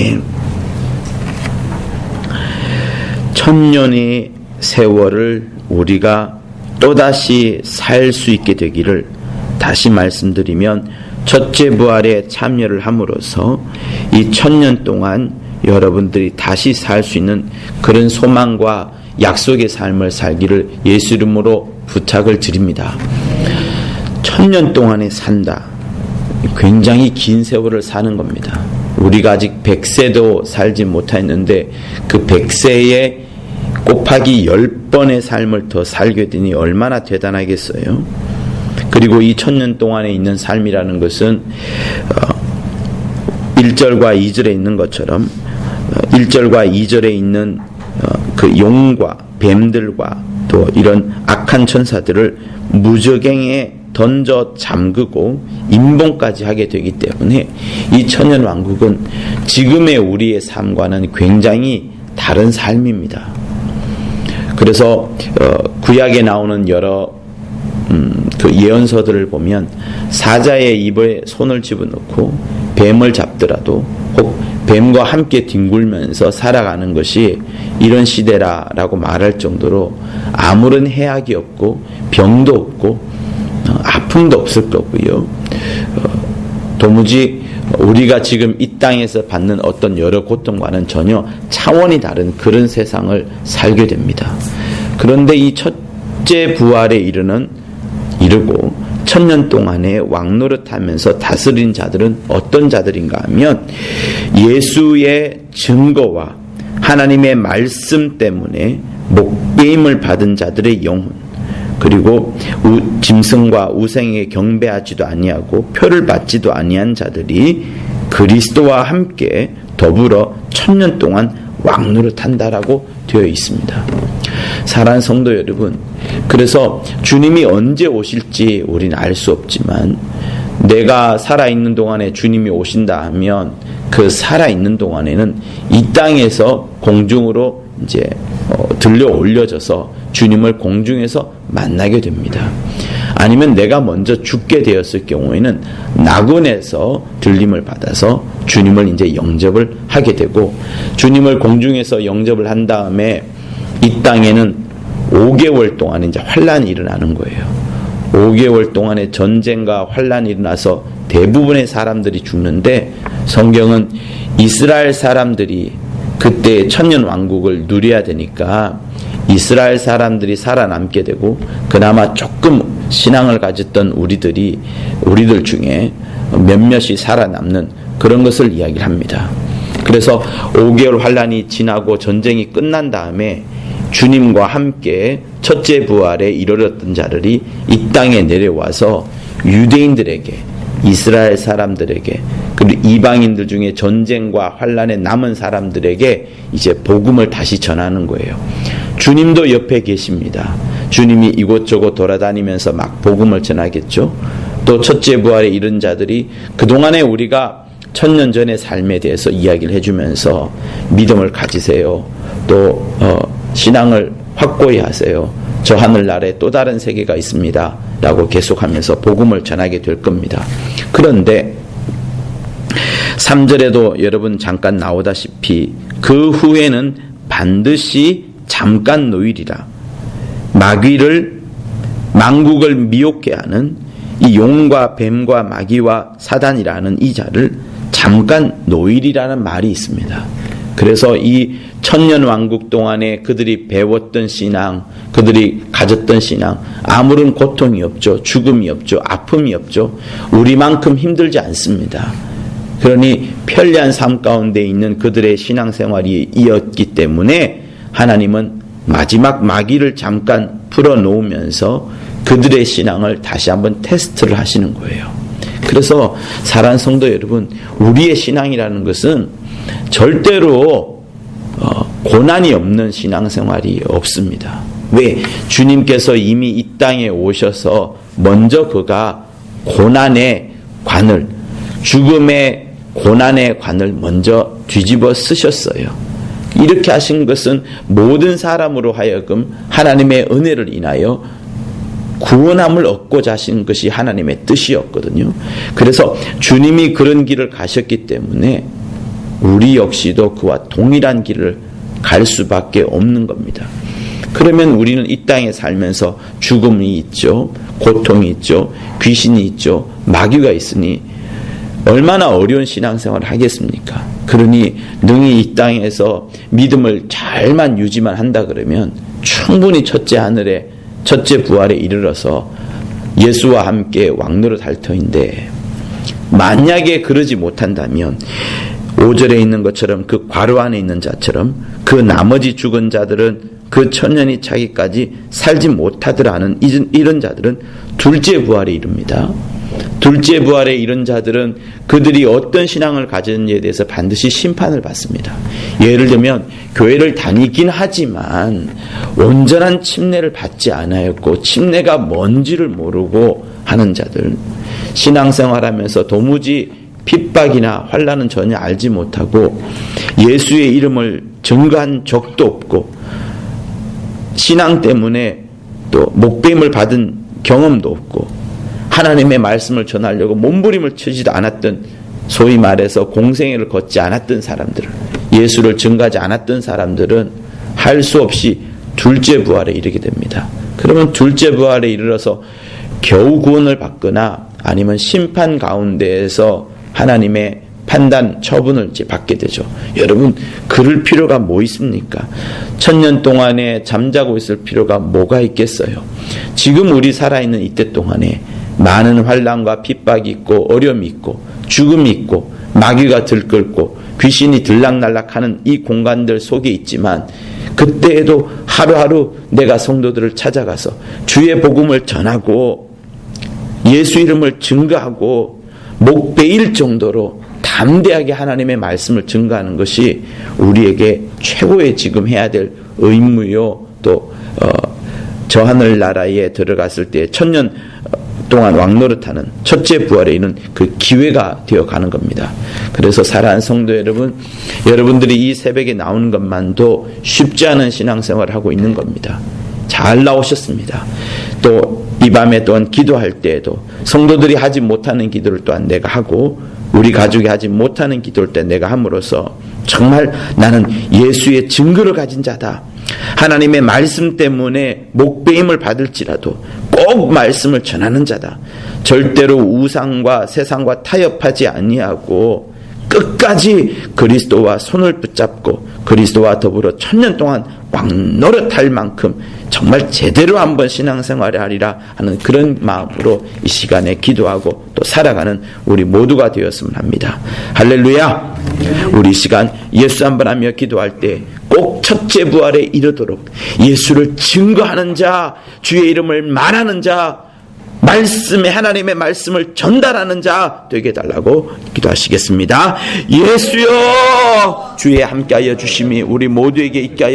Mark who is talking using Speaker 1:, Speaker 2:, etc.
Speaker 1: 아멘. 천년의 세월을 우리가 또다시 살 수 있게 되기를 다시 말씀드리면, 첫째 부활에 참여를 함으로써 이 1000년 동안 여러분들이 다시 살 수 있는 그런 소망과 약속의 삶을 살기를 예수 이름으로 부탁을 드립니다. 1000년 동안에 산다. 굉장히 긴 세월을 사는 겁니다. 우리가 아직 100세도 살지 못했는데 그 100세에 곱하기 10번의 삶을 더 살게 되니 얼마나 대단하겠어요. 그리고 이 1000년 동안에 있는 삶이라는 것은 1절과 2절에 있는 것처럼 1절과 2절에 있는 그 용과 뱀들과 또 이런 악한 천사들을 무저갱에 던져 잠그고 임봉까지 하게 되기 때문에 이 천년 왕국은 지금의 우리의 삶과는 굉장히 다른 삶입니다. 그래서 구약에 나오는 여러 그 예언서들을 보면 사자의 입에 손을 집어넣고 뱀을 잡더라도 혹 뱀과 함께 뒹굴면서 살아가는 것이 이런 시대라라고 말할 정도로 아무런 해악이 없고 병도 없고 아픔도 없을 거고요. 도무지 우리가 지금 이 땅에서 받는 어떤 여러 고통과는 전혀 차원이 다른 그런 세상을 살게 됩니다. 그런데 이 첫째 부활에 이르고 1000년 동안에 왕노릇하면서 다스린 자들은 어떤 자들인가 하면 예수의 증거와 하나님의 말씀 때문에 목배임을 받은 자들의 영혼, 그리고 짐승과 우상에게 경배하지도 아니하고 표를 받지도 아니한 자들이 그리스도와 함께 더불어 1000년 동안 왕노릇한다라고 되어 있습니다. 사랑하는 성도 여러분, 그래서 주님이 언제 오실지 우리는 알 수 없지만 내가 살아있는 동안에 주님이 오신다 하면 그 살아있는 동안에는 이 땅에서 공중으로 이제 들려 올려져서 주님을 공중에서 만나게 됩니다. 아니면 내가 먼저 죽게 되었을 경우에는 낙원에서 들림을 받아서 주님을 이제 영접을 하게 되고, 주님을 공중에서 영접을 한 다음에 이 땅에는 5개월 동안 이제 환란이 일어나는 거예요. 5개월 동안에 전쟁과 환란이 일어나서 대부분의 사람들이 죽는데, 성경은 이스라엘 사람들이 그때 천년 왕국을 누려야 되니까 이스라엘 사람들이 살아남게 되고, 그나마 조금 신앙을 가졌던 우리들 중에 몇몇이 살아남는 그런 것을 이야기를 합니다. 그래서 5개월 환란이 지나고 전쟁이 끝난 다음에 주님과 함께 첫째 부활에 이르렀던 자들이 이 땅에 내려와서 유대인들에게, 이스라엘 사람들에게, 그리고 이방인들 중에 전쟁과 환란에 남은 사람들에게 이제 복음을 다시 전하는 거예요. 주님도 옆에 계십니다. 주님이 이곳저곳 돌아다니면서 막 복음을 전하겠죠. 또 첫째 부활에 이른 자들이 그동안에 우리가 1000년 전의 삶에 대해서 이야기를 해주면서 믿음을 가지세요. 또 신앙을 확고히 하세요. 저 하늘나라에 또 다른 세계가 있습니다 라고 계속하면서 복음을 전하게 될 겁니다. 그런데 3절에도 여러분 잠깐 나오다시피 그 후에는 반드시 잠깐 노일이라, 만국을 미혹게 하는 이 용과 뱀과 마귀와 사단이라는 이 자를 잠깐 노일이라는 말이 있습니다. 그래서 이 1000년 왕국 동안에 그들이 배웠던 신앙, 그들이 가졌던 신앙, 아무런 고통이 없죠. 죽음이 없죠. 아픔이 없죠. 우리만큼 힘들지 않습니다. 그러니 편리한 삶 가운데 있는 그들의 신앙생활이 이었기 때문에 하나님은 마지막 마귀를 잠깐 풀어놓으면서 그들의 신앙을 다시 한번 테스트를 하시는 거예요. 그래서 사랑하는 성도 여러분, 우리의 신앙이라는 것은 절대로 고난이 없는 신앙생활이 없습니다. 왜? 주님께서 이미 이 땅에 오셔서 먼저 그가 고난의 관을, 죽음의 고난의 관을 먼저 뒤집어 쓰셨어요. 이렇게 하신 것은 모든 사람으로 하여금 하나님의 은혜를 인하여 구원함을 얻고자 하신 것이 하나님의 뜻이었거든요. 그래서 주님이 그런 길을 가셨기 때문에 우리 역시도 그와 동일한 길을 갈 수밖에 없는 겁니다. 그러면 우리는 이 땅에 살면서 죽음이 있죠, 고통이 있죠, 귀신이 있죠, 마귀가 있으니 얼마나 어려운 신앙생활을 하겠습니까? 그러니 능히 이 땅에서 믿음을 잘만 유지만 한다 그러면 충분히 첫째 하늘에, 첫째 부활에 이르러서 예수와 함께 왕노릇 할 터인데, 만약에 그러지 못한다면 5절에 있는 것처럼 그 괄호 안에 있는 자처럼 그 나머지 죽은 자들은 그 천년이 차기까지 살지 못하더라 하는 이런 자들은 둘째 부활에 이릅니다. 둘째 부활에 이른 자들은 그들이 어떤 신앙을 가졌는지에 대해서 반드시 심판을 받습니다. 예를 들면 교회를 다니긴 하지만 온전한 침례를 받지 않았고 침례가 뭔지를 모르고 하는 자들, 신앙생활하면서 도무지 핍박이나 환난은 전혀 알지 못하고 예수의 이름을 증거한 적도 없고 신앙 때문에 또 목배임을 받은 경험도 없고 하나님의 말씀을 전하려고 몸부림을 치지도 않았던, 소위 말해서 공생애를 걷지 않았던 사람들, 예수를 증거하지 않았던 사람들은 할 수 없이 둘째 부활에 이르게 됩니다. 그러면 둘째 부활에 이르러서 겨우 구원을 받거나 아니면 심판 가운데에서 하나님의 판단, 처분을 이제 받게 되죠. 여러분, 그럴 필요가 뭐 있습니까? 1000년 동안에 잠자고 있을 필요가 뭐가 있겠어요? 지금 우리 살아있는 이때 동안에 많은 환난과 핍박이 있고 어려움이 있고 죽음이 있고 마귀가 들끓고 귀신이 들락날락하는 이 공간들 속에 있지만, 그때에도 하루하루 내가 성도들을 찾아가서 주의 복음을 전하고 예수 이름을 증거하고 목 베일 정도로 담대하게 하나님의 말씀을 증거하는 것이 우리에게 최고의 지금 해야 될 의무요, 또 저 하늘나라에 들어갔을 때 1000년 동안 왕노릇하는 첫째 부활에 있는 그 기회가 되어가는 겁니다. 그래서 사랑하는 성도 여러분, 여러분들이 이 새벽에 나오는 것만도 쉽지 않은 신앙생활을 하고 있는 겁니다. 잘 나오셨습니다. 또 이 밤에 또한 기도할 때에도 성도들이 하지 못하는 기도를 또한 내가 하고 우리 가족이 하지 못하는 기도를 때 내가 함으로써 정말 나는 예수의 증거를 가진 자다, 하나님의 말씀 때문에 목배임을 받을지라도 꼭 말씀을 전하는 자다, 절대로 우상과 세상과 타협하지 아니하고 끝까지 그리스도와 손을 붙잡고 그리스도와 더불어 1000년 동안 왕노릇할 만큼 정말 제대로 한번 신앙생활을 하리라 하는 그런 마음으로 이 시간에 기도하고 또 살아가는 우리 모두가 되었으면 합니다. 할렐루야. 우리 이 시간 예수 한번 하며 기도할 때 꼭 첫째 부활에 이르도록 예수를 증거하는 자, 주의 이름을 말하는 자, 말씀에 하나님의 말씀을 전달하는 자 되게 해달라고 기도하시겠습니다. 예수여, 주의 함께하여 주심이 우리 모두에게 있게 하여